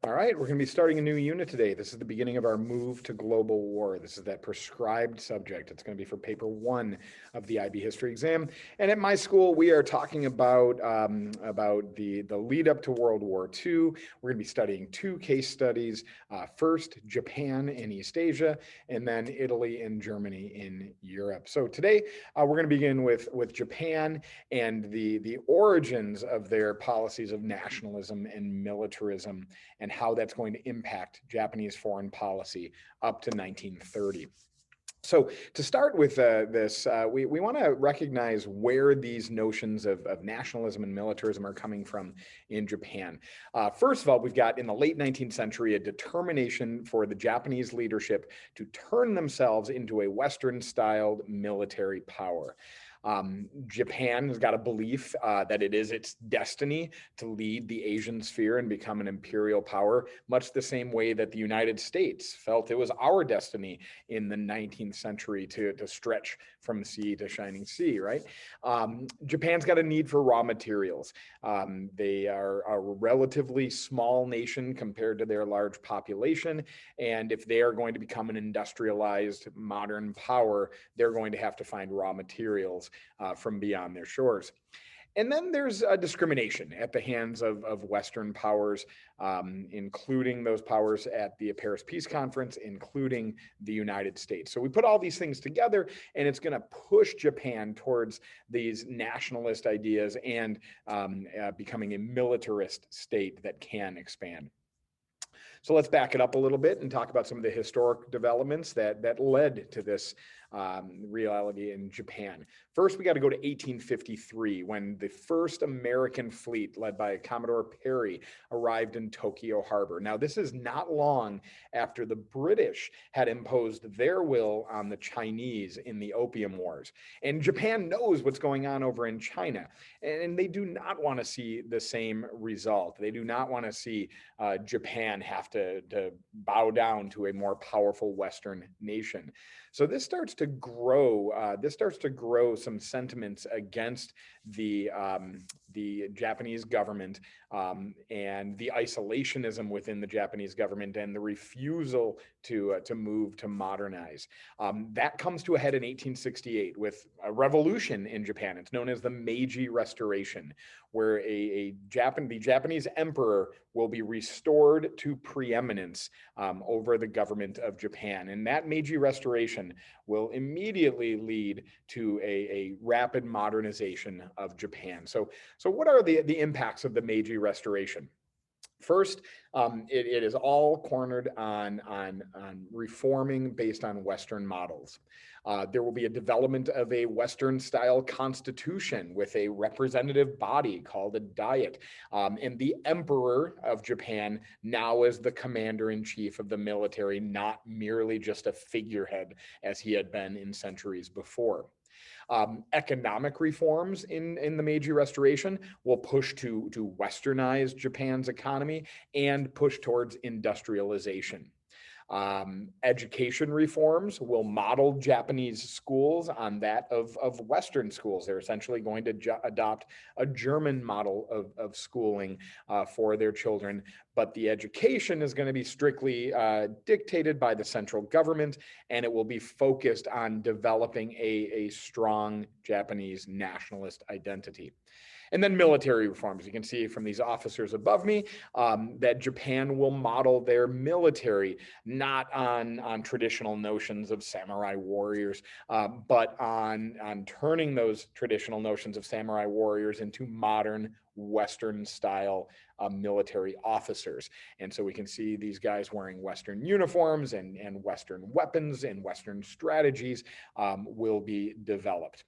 All right, we're going to be starting a new unit today. This is the beginning of our move to global war. This is that prescribed subject. It's going to be for paper 1 of the IB history exam. And at my school, we are talking about the lead up to World War II. We're going to be studying 2 case studies. First, Japan in East Asia, and then Italy and Germany in Europe. So today, we're going to begin with Japan and the origins of their policies of nationalism and militarism, and how that's going to impact Japanese foreign policy up to 1930. So to start with this, we want to recognize where these notions of nationalism and militarism are coming from in Japan. First of all, we've got in the late 19th century a determination for the Japanese leadership to turn themselves into a Western-styled military power. Japan has got a belief that it is its destiny to lead the Asian sphere and become an imperial power, much the same way that the United States felt it was our destiny in the 19th century to stretch from sea to shining sea, right? Japan's got a need for raw materials. They are a relatively small nation compared to their large population, and if they are going to become an industrialized modern power, they're going to have to find raw materials from beyond their shores. And then there's discrimination at the hands of Western powers, including those powers at the Paris Peace Conference, including the United States. So we put all these things together, and it's going to push Japan towards these nationalist ideas and becoming a militarist state that can expand. So let's back it up a little bit and talk about some of the historic developments that led to this reality in Japan. First, we got to go to 1853, when the first American fleet led by Commodore Perry arrived in Tokyo Harbor. Now, this is not long after the British had imposed their will on the Chinese in the Opium Wars. And Japan knows what's going on over in China, and they do not want to see the same result. They do not want to see Japan have to bow down to a more powerful Western nation. So this starts to grow. This starts to grow some sentiments against the Japanese government and the isolationism within the Japanese government and the refusal to move to modernize. That comes to a head in 1868 with a revolution in Japan. It's known as the Meiji Restoration, where the Japanese emperor will be restored to preeminence over the government of Japan. And that Meiji Restoration will immediately lead to a rapid modernization of Japan. So what are the impacts of the Meiji Restoration? First, it is all cornered on reforming based on Western models. There will be a development of a Western-style constitution with a representative body called a Diet. And the Emperor of Japan now is the commander-in-chief of the military, not merely just a figurehead as he had been in centuries before. Economic reforms in the Meiji Restoration will push to westernize Japan's economy and push towards industrialization. Education reforms will model Japanese schools on that of Western schools. They're essentially going to adopt a German model of schooling for their children, but the education is going to be strictly dictated by the central government, and it will be focused on developing a strong Japanese nationalist identity. And then military reforms. You can see from these officers above me that Japan will model their military not on traditional notions of samurai warriors, but on turning those traditional notions of samurai warriors into modern Western-style military officers. And so we can see these guys wearing Western uniforms and Western weapons and Western strategies will be developed.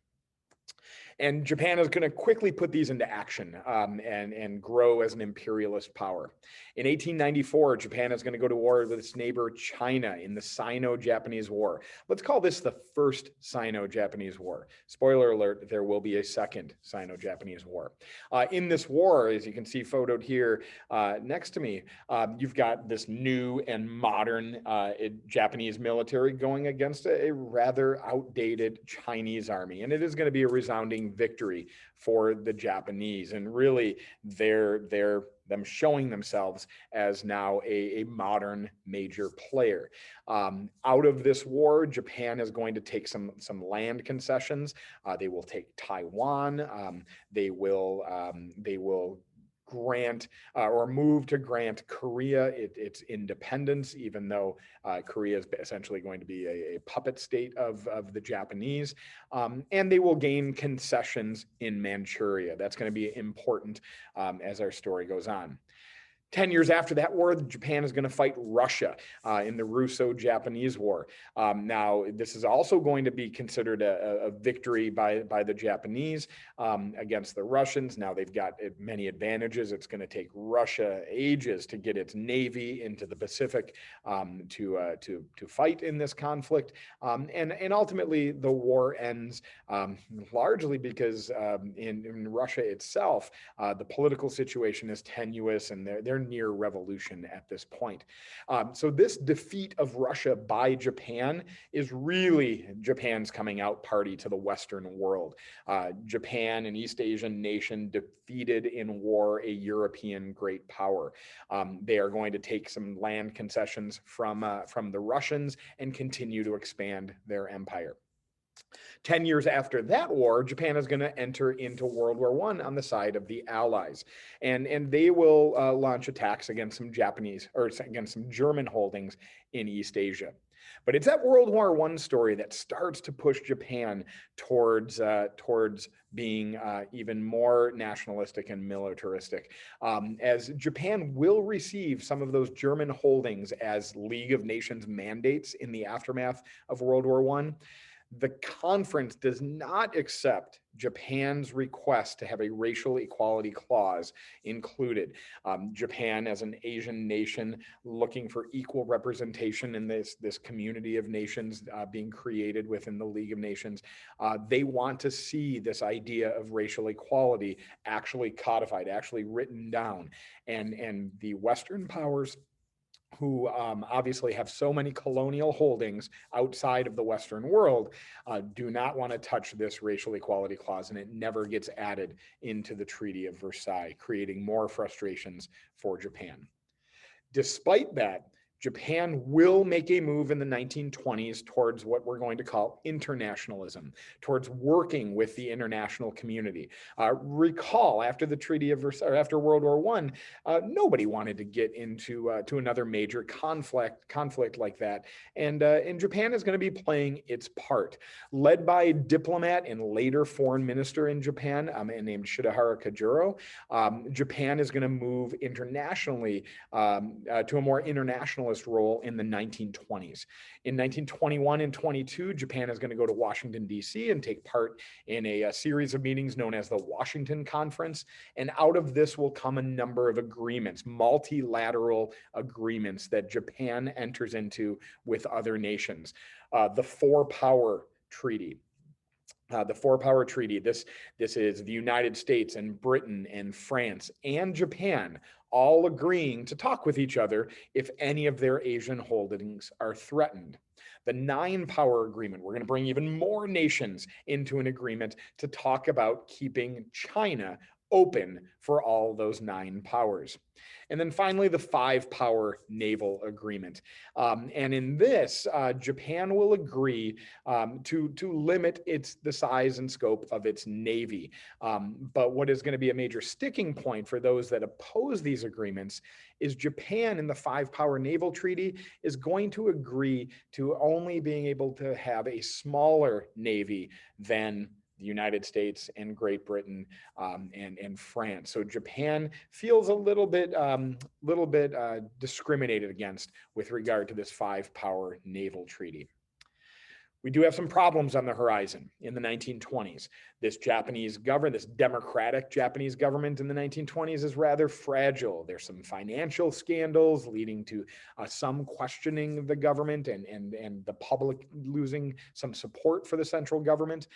And Japan is going to quickly put these into action and grow as an imperialist power. In 1894, Japan is going to go to war with its neighbor China in the Sino-Japanese War. Let's call this the first Sino-Japanese War. Spoiler alert, there will be a second Sino-Japanese War. In this war, as you can see photoed here next to me, you've got this new and modern Japanese military going against a rather outdated Chinese army. And it is going to be a resounding victory for the Japanese, and really them showing themselves as now a modern major player. Out of this war, Japan is going to take some land concessions. They will take Taiwan. They will grant or move to grant Korea its independence, even though Korea is essentially going to be a puppet state of the Japanese. And they will gain concessions in Manchuria. That's going to be important as our story goes on. 10 years after that war, Japan is going to fight Russia in the Russo-Japanese War. Now, this is also going to be considered a victory by the Japanese against the Russians. Now, they've got many advantages. It's going to take Russia ages to get its navy into the Pacific to fight in this conflict. And ultimately, the war ends largely because in Russia itself, the political situation is tenuous, and they're near revolution at this point. So this defeat of Russia by Japan is really Japan's coming out party to the Western world. Japan, an East Asian nation, defeated in war a European great power. They are going to take some land concessions from the Russians and continue to expand their empire. 10 years after that war, Japan is going to enter into World War I on the side of the Allies. And they will launch attacks against some against some German holdings in East Asia. But it's that World War I story that starts to push Japan towards being even more nationalistic and militaristic, as Japan will receive some of those German holdings as League of Nations mandates in the aftermath of World War I. The conference does not accept Japan's request to have a racial equality clause included. Japan, as an Asian nation looking for equal representation in this community of nations being created within the League of Nations, they want to see this idea of racial equality actually codified, actually written down. And the Western powers, who obviously have so many colonial holdings outside of the Western world, do not want to touch this racial equality clause, and it never gets added into the Treaty of Versailles, creating more frustrations for Japan. Despite that, Japan will make a move in the 1920s towards what we're going to call internationalism, towards working with the international community. Recall, after the Treaty of Versailles, or after World War I, nobody wanted to get into to another major conflict like that, and Japan is going to be playing its part. Led by a diplomat and later foreign minister in Japan, named Shidehara Kajuro, Japan is going to move internationally to a more international role in the 1920s. In 1921 and 22, Japan is going to go to Washington, D.C. and take part in a series of meetings known as the Washington Conference. And out of this will come a number of agreements, multilateral agreements that Japan enters into with other nations. The Four-Power Treaty. The Four-Power Treaty, this is the United States and Britain and France and Japan all agreeing to talk with each other if any of their Asian holdings are threatened. The Nine-Power Agreement, we're going to bring even more nations into an agreement to talk about keeping China open for all those nine powers. And then finally, the Five-Power Naval Agreement. And in this, Japan will agree to limit the size and scope of its navy. But what is going to be a major sticking point for those that oppose these agreements is Japan in the Five-Power Naval Treaty is going to agree to only being able to have a smaller navy than the United States and Great Britain and France. So Japan feels a little bit discriminated against with regard to this Five-Power Naval Treaty. We do have some problems on the horizon in the 1920s. This democratic Japanese government in the 1920s is rather fragile. There's some financial scandals leading to some questioning of the government and the public losing some support for the central government.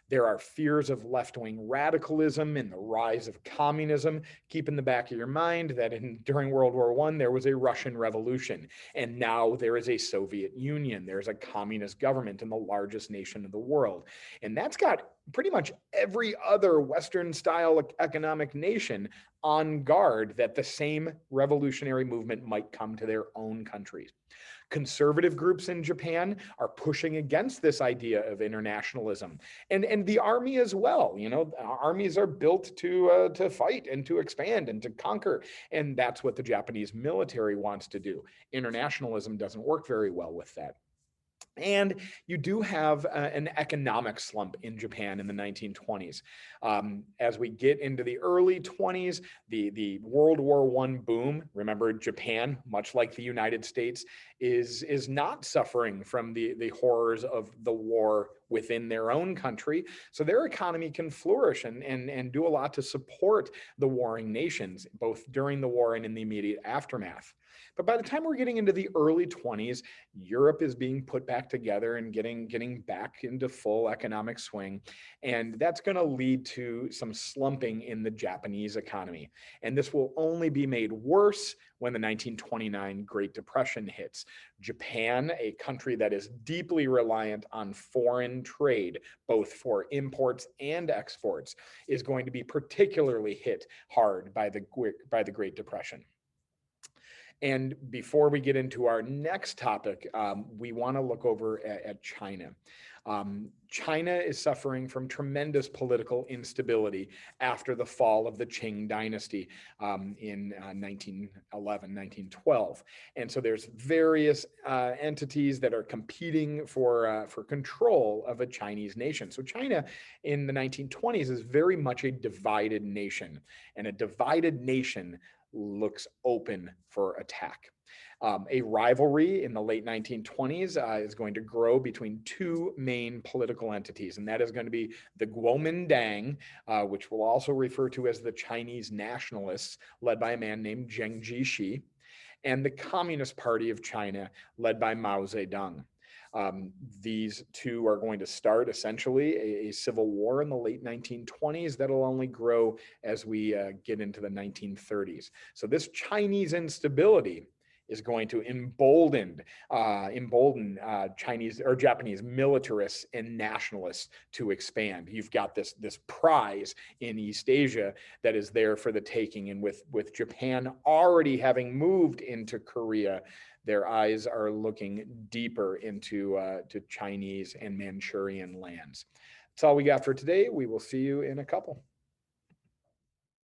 There are fears of left-wing radicalism and the rise of communism. Keep in the back of your mind that during World War I, there was a Russian Revolution, and now there is a Soviet Union. There's a communist government in the largest nation of the world. And that's got pretty much every other Western-style economic nation on guard that the same revolutionary movement might come to their own countries. Conservative groups in Japan are pushing against this idea of internationalism, and the army as well. You know, armies are built to fight and to expand and to conquer, and that's what the Japanese military wants to do. Internationalism doesn't work very well with that. And you do have an economic slump in Japan in the 1920s. As we get into the early 20s, the World War I boom, remember Japan, much like the United States, is not suffering from the horrors of the war within their own country. So their economy can flourish and do a lot to support the warring nations, both during the war and in the immediate aftermath. But by the time we're getting into the early 20s, Europe is being put back together and getting back into full economic swing. And that's going to lead to some slumping in the Japanese economy. And this will only be made worse when the 1929 Great Depression hits. Japan, a country that is deeply reliant on foreign trade, both for imports and exports, is going to be particularly hit hard by the Great Depression. And before we get into our next topic, we want to look over at China. China is suffering from tremendous political instability after the fall of the Qing dynasty in 1911, 1912. And so there's various entities that are competing for control of a Chinese nation. So China in the 1920s is very much a divided nation, and a divided nation looks open for attack. A rivalry in the late 1920s is going to grow between two main political entities, and that is going to be the Kuomintang, which we'll also refer to as the Chinese Nationalists, led by a man named Zheng Jixi, and the Communist Party of China, led by Mao Zedong. These two are going to start essentially a civil war in the late 1920s that'll only grow as we get into the 1930s. So this Chinese instability is going to embolden Chinese or Japanese militarists and nationalists to expand. You've got this prize in East Asia that is there for the taking, and with Japan already having moved into Korea, their eyes are looking deeper into to Chinese and Manchurian lands. That's all we got for today. We will see you in a couple.